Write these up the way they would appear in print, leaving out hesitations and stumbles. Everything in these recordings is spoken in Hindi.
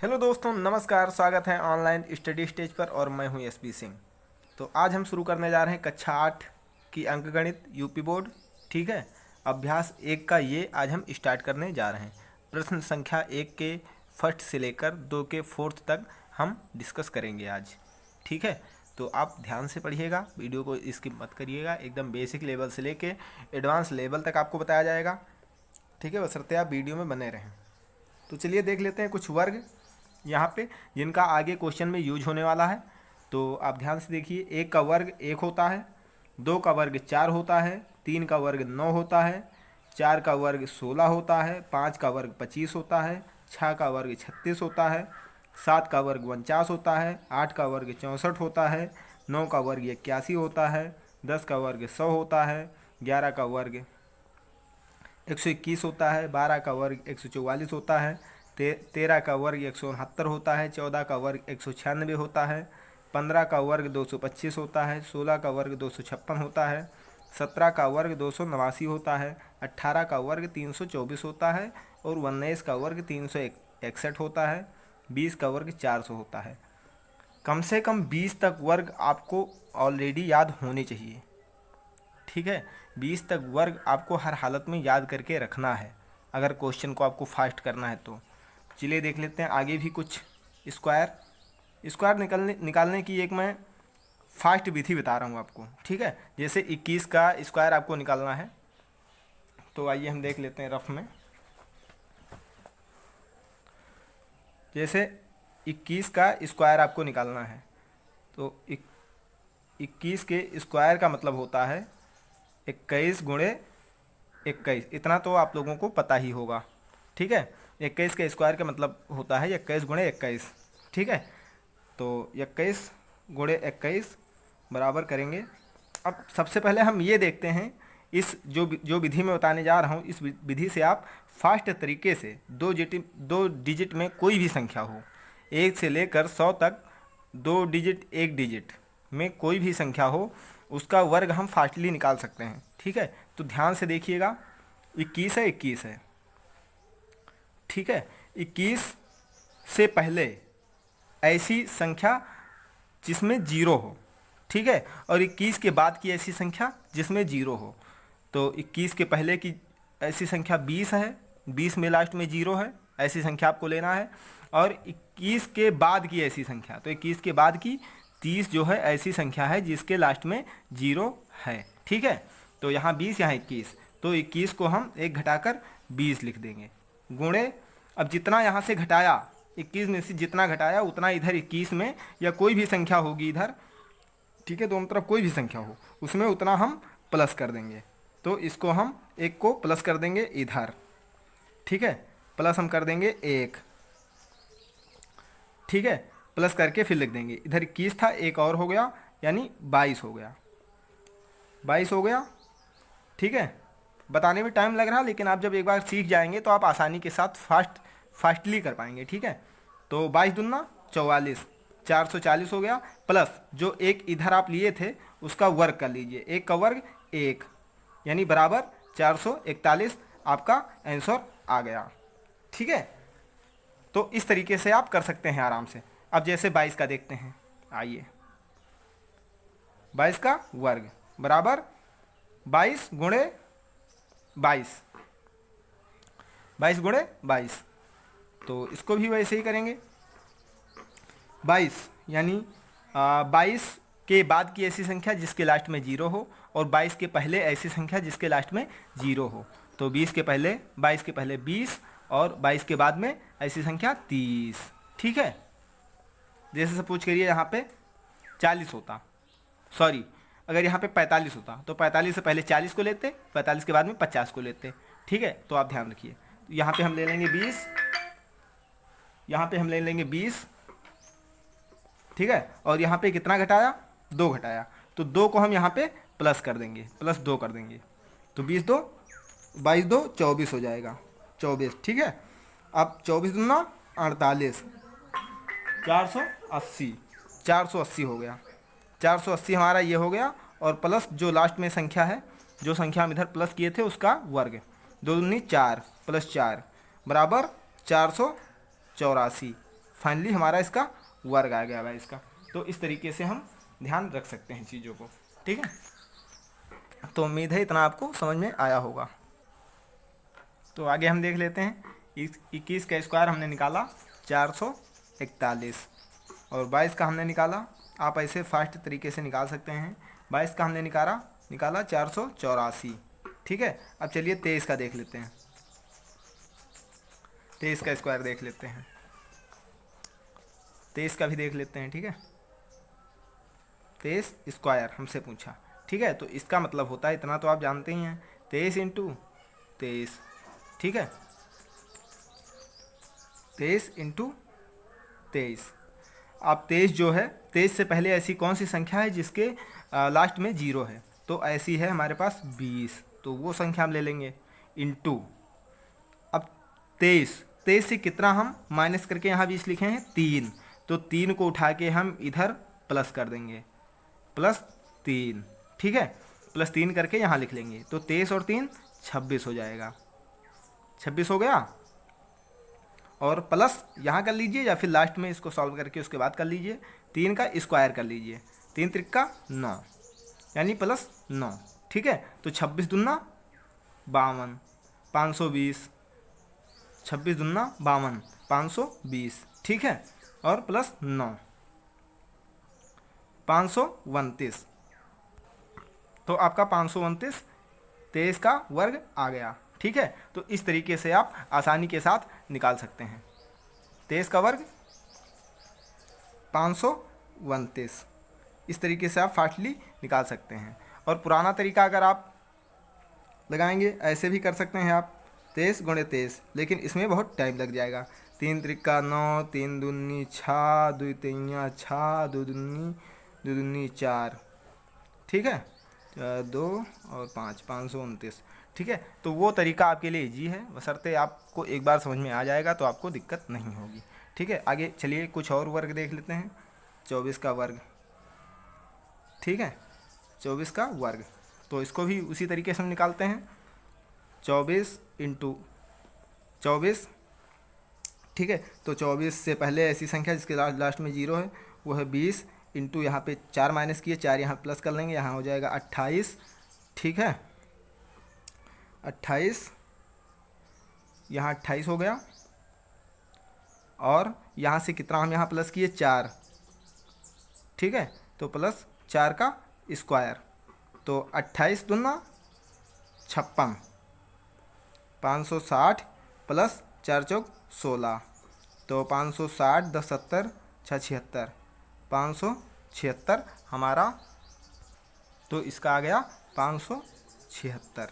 हेलो दोस्तों, नमस्कार। स्वागत है ऑनलाइन स्टडी स्टेज पर और मैं हूं एसपी सिंह। तो आज हम शुरू करने जा रहे हैं कक्षा 8 की अंकगणित यूपी बोर्ड। ठीक है, अभ्यास 1 का ये आज हम स्टार्ट करने जा रहे हैं। प्रश्न संख्या 1 के फर्स्ट से लेकर 2 के फोर्थ तक हम डिस्कस करेंगे आज। ठीक है, तो आप ध्यान से पढ़िएगा, वीडियो को स्किप मत करिएगा। एकदम बेसिक लेवल से लेके एडवांस लेवल तक आपको बताया जाएगा। ठीक है, बशर्ते आप वीडियो में बने रहें। तो चलिए देख लेते हैं कुछ वर्ग यहाँ पे जिनका आगे क्वेश्चन में यूज होने वाला है। तो आप ध्यान से देखिए, 1 का वर्ग 1 होता है, 2 का वर्ग 4 होता है, 3 का वर्ग 9 होता है, 4 का वर्ग 16 होता है, 5 का वर्ग 25 होता है, 6 का वर्ग 36 होता है, 7 का वर्ग 49 होता है, 8 का वर्ग 64 होता है, 9 का वर्ग 81 होता है, 10 का वर्ग 100 होता है, 11 का वर्ग 121 होता है, 12 का वर्ग 144 होता है, 13 का वर्ग 169 होता है, 14 का वर्ग 196 होता है, 15 का वर्ग 225 होता है, 16 का वर्ग 256 होता है, 17 का वर्ग 289 होता है, 18 का वर्ग 324 होता है और 19 का वर्ग 361 होता है, 20 का वर्ग 400 होता है। कम से कम 20 तक वर्ग आपको ऑलरेडी याद होने चाहिए। ठीक है, 20 तक वर्ग आपको हर हालत में याद करके रखना है अगर क्वेश्चन को आपको फास्ट करना है तो। चलिए देख लेते हैं आगे भी कुछ स्क्वायर निकालने की एक मैं फास्ट विधि बता रहा हूँ आपको। ठीक है, जैसे 21 का स्क्वायर आपको निकालना है, तो आइए हम देख लेते हैं रफ में। जैसे 21 का स्क्वायर आपको निकालना है, तो 21 के स्क्वायर का मतलब होता है 21 गुणे 21। इतना तो आप लोगों को पता ही होगा। ठीक है, 21 के स्क्वायर का मतलब होता है 21 गुणे 21। ठीक है, तो 21 गुणे 21 बराबर करेंगे। अब सबसे पहले हम ये देखते हैं, इस जो विधि मैं बताने जा रहा हूँ, इस विधि से आप फास्ट तरीके से दो डिजिट में कोई भी संख्या हो, 1 से लेकर 100 तक 2 डिजिट 1 डिजिट में कोई भी संख्या हो, उसका वर्ग हम फास्टली निकाल सकते हैं। ठीक है, तो ध्यान से देखिएगा, 21 है, 21 है। ठीक है, 21 से पहले ऐसी संख्या जिसमें 0 हो। ठीक है, और 21 के बाद की ऐसी संख्या जिसमें 0 हो। तो 21 के पहले की ऐसी संख्या 20 है, 20 में लास्ट में 0 है, ऐसी संख्या आपको लेना है। और 21 के बाद की ऐसी संख्या, तो 21 के बाद की 30 जो है ऐसी संख्या है जिसके लास्ट में 0 है। ठीक है, तो यहाँ 20, यहाँ 21, तो 21 को हम 1 घटाकर 20 लिख देंगे, गुणे अब जितना यहाँ से घटाया, 21 में से जितना घटाया उतना इधर 21 में या कोई भी संख्या होगी इधर। ठीक है, दोनों तरफ कोई भी संख्या हो उसमें उतना हम प्लस कर देंगे। तो इसको हम 1 को प्लस कर देंगे इधर। ठीक है, प्लस हम कर देंगे 1। ठीक है, प्लस करके फिर लिख देंगे, इधर 21 था, 1 और हो गया, यानी 22 हो गया, 22 हो गया। ठीक है, बताने में टाइम लग रहा, लेकिन आप जब एक बार सीख जाएंगे तो आप आसानी के साथ फास्टली कर पाएंगे। ठीक है, तो 22 दूना 44, 440 हो गया, प्लस जो 1 इधर आप लिए थे उसका वर्ग कर लीजिए, 1 का वर्ग 1, यानी बराबर 441 आपका आंसर आ गया। ठीक है, तो इस तरीके से आप कर सकते हैं आराम से। अब जैसे 22 का देखते हैं, आइए, 22 का वर्ग बराबर 22 गुणे 22, 22 गुणे 22, तो इसको भी वैसे ही करेंगे। 22 यानी 22 के बाद की ऐसी संख्या जिसके लास्ट में 0 हो, और 22 के पहले ऐसी संख्या जिसके लास्ट में 0 हो। तो 22 के पहले 20 और 22 के बाद में ऐसी संख्या 30। ठीक है, जैसे सपोज करिए यहाँ पे 40 होता, सॉरी, अगर यहाँ पे 45 होता तो 45 से पहले 40 को लेते, 45 के बाद में 50 को लेते। ठीक है, तो आप ध्यान रखिए, यहाँ पे हम ले लेंगे 20, यहाँ पे हम ले लेंगे 20। ठीक है, और यहाँ पे कितना घटाया, 2 घटाया, तो 2 को हम यहाँ पे प्लस कर देंगे, प्लस 2 कर देंगे, तो 22 2 24 हो जाएगा, 24। ठीक है, अब 24 दूना 48, 480 हो गया, 480 हमारा ये हो गया, और प्लस जो लास्ट में संख्या है, जो संख्या हम इधर प्लस किए थे उसका वर्ग, 2 दूनी 4 प्लस 4 बराबर 484। फाइनली हमारा इसका वर्ग आ गया भाई इसका। तो इस तरीके से हम ध्यान रख सकते हैं चीज़ों को, ठीक है। तो उम्मीद है इतना आपको समझ में आया होगा। तो आगे हम देख लेते हैं। 21 का स्क्वायर हमने निकाला 441 और 22 का हमने निकाला, आप ऐसे फास्ट तरीके से निकाल सकते हैं। 22 का हमने निकाला 484, ठीक है। अब चलिए 23 का देख लेते हैं। 23 का स्क्वायर देख लेते हैं, 23 का भी देख लेते हैं, ठीक है। 23 स्क्वायर हमसे पूछा, ठीक है। तो इसका मतलब होता है, इतना तो आप जानते ही हैं, 23 इंटू 23, ठीक है। 23 इंटू 23। अब 23 जो है, 23 से पहले ऐसी कौन सी संख्या है जिसके लास्ट में 0 है? तो ऐसी है हमारे पास 20, तो वो संख्या हम ले लेंगे इंटू। अब 23 से कितना हम माइनस करके यहाँ 20 लिखे हैं 3, तो 3 को उठा के हम इधर प्लस कर देंगे, +3, ठीक है। +3 करके यहाँ लिख लेंगे, तो 23 और 3 26 हो जाएगा, 26 हो गया। और प्लस यहाँ कर लीजिए या फिर लास्ट में इसको सॉल्व करके उसके बाद कर लीजिए। 3 का स्क्वायर कर लीजिए, 3 त्रिका 9 यानी +9, ठीक है। तो 26 दूना 52, 520, 26 दूना 52, 520, ठीक है। और +9 529, तो आपका 529 23 का वर्ग आ गया, ठीक है। तो इस तरीके से आप आसानी के साथ निकाल सकते हैं। 23 का वर्ग 529, इस तरीके से आप फास्टली निकाल सकते हैं। और पुराना तरीका अगर आप लगाएंगे ऐसे भी कर सकते हैं आप, 23 × 23, लेकिन इसमें बहुत टाइम लग जाएगा। 3 त्रिका 9, 3 दूनी 6, 2 तिया 6, 2 दूनी 4, ठीक है। 2 और 5, 529, ठीक है। तो वो तरीका आपके लिए इजी है, बशर्ते आपको एक बार समझ में आ जाएगा तो आपको दिक्कत नहीं होगी, ठीक है। आगे चलिए कुछ और वर्ग देख लेते हैं। 24 का वर्ग, ठीक है, 24 का वर्ग, तो इसको भी उसी तरीके से हम निकालते हैं। 24 इंटू 24, ठीक है। तो 24 से पहले ऐसी संख्या जिसके लास्ट में 0 है वो है 20 इंटू, यहाँ पे 4 माइनस किए, 4 यहाँ प्लस कर लेंगे, यहाँ हो जाएगा 28, ठीक है। 28, यहाँ 28 हो गया। और यहाँ से कितना हम यहाँ प्लस किए 4, ठीक है। तो +4 का स्क्वायर, तो 28 दूना 56, 560 + 4 चौक 16, तो 560 10 70 76, 576 हमारा, तो इसका आ गया 576,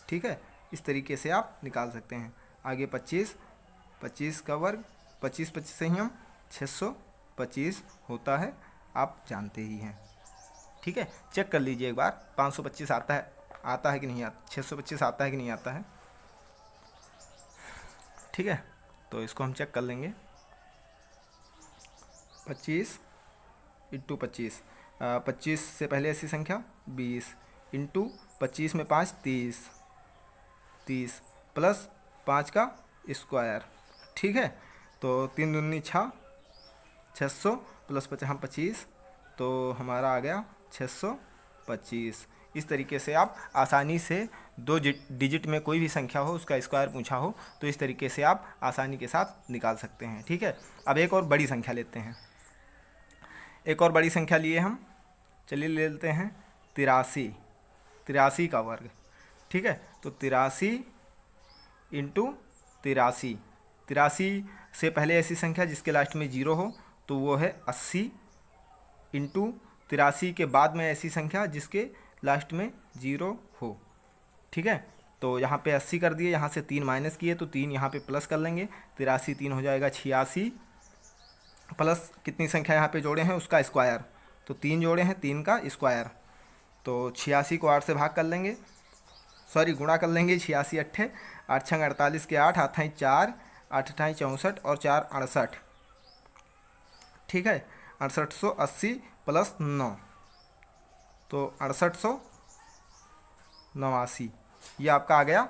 ठीक है। इस तरीके से आप निकाल सकते हैं। आगे 25 का वर्ग, 25 से ही हम 625 होता है, आप जानते ही हैं, ठीक है। चेक कर लीजिए एक बार 525 आता है कि नहीं आता, 625 आता है कि नहीं आता है, ठीक है। तो इसको हम चेक कर लेंगे। 25 इंटू 25, 25 से पहले ऐसी संख्या 20 इंटू 25 में 5 30 प्लस 5 का स्क्वायर, ठीक है। तो 3 दूनी 6, 600 प्लस 25, तो हमारा आ गया 625। इस तरीके से आप आसानी से 2 डिजिट में कोई भी संख्या हो उसका स्क्वायर पूछा हो तो इस तरीके से आप आसानी के साथ निकाल सकते हैं, ठीक है। अब एक और बड़ी संख्या लेते हैं। एक और बड़ी संख्या लिए हम, चलिए ले लेते हैं 83 का वर्ग, ठीक है। तो 83 इंटू 83 से पहले ऐसी संख्या जिसके लास्ट में 0 हो तो वो है 80 इंटू 83 के बाद में ऐसी संख्या जिसके लास्ट में 0 हो, ठीक है। तो यहाँ पे 80 कर दिए, यहाँ से 3 माइनस किए तो 3 यहाँ पे प्लस कर लेंगे, 83 3 हो जाएगा 86, प्लस कितनी संख्या यहाँ पे जोड़े हैं उसका स्क्वायर, तो 3 जोड़े हैं 3 का स्क्वायर, तो 86 को 8 से भाग कर लेंगे, सॉरी गुणा कर लेंगे। 86 8 8 छंग 48 के 8, 8 4, 8 64 और 4 68, ठीक है। 6880 प्लस 9, तो 6889, ये आपका आ गया।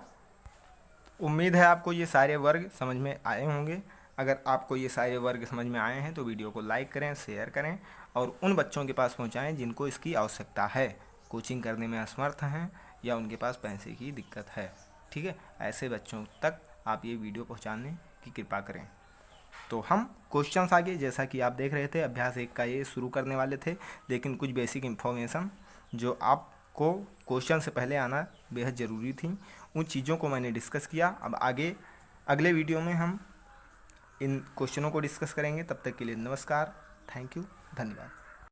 उम्मीद है आपको ये सारे वर्ग समझ में आए होंगे। अगर आपको ये सारे वर्ग समझ में आए हैं तो वीडियो को लाइक करें, शेयर करें और उन बच्चों के पास पहुंचाएं जिनको इसकी आवश्यकता है, कोचिंग करने में असमर्थ हैं या उनके पास पैसे की दिक्कत है। ठीक है, ऐसे बच्चों तक आप ये वीडियो पहुंचाने की कृपा करें। तो हम क्वेश्चंस आगे जैसा कि आप देख रहे थे अभ्यास 1 का ये शुरू करने वाले थे, लेकिन कुछ बेसिक इन्फॉर्मेशन जो आपको क्वेश्चन से पहले आना बेहद ज़रूरी थी, उन चीज़ों को मैंने डिस्कस किया। अब आगे अगले वीडियो में हम इन क्वेश्चनों को डिस्कस करेंगे। तब तक के लिए नमस्कार, थैंक यू, धन्यवाद।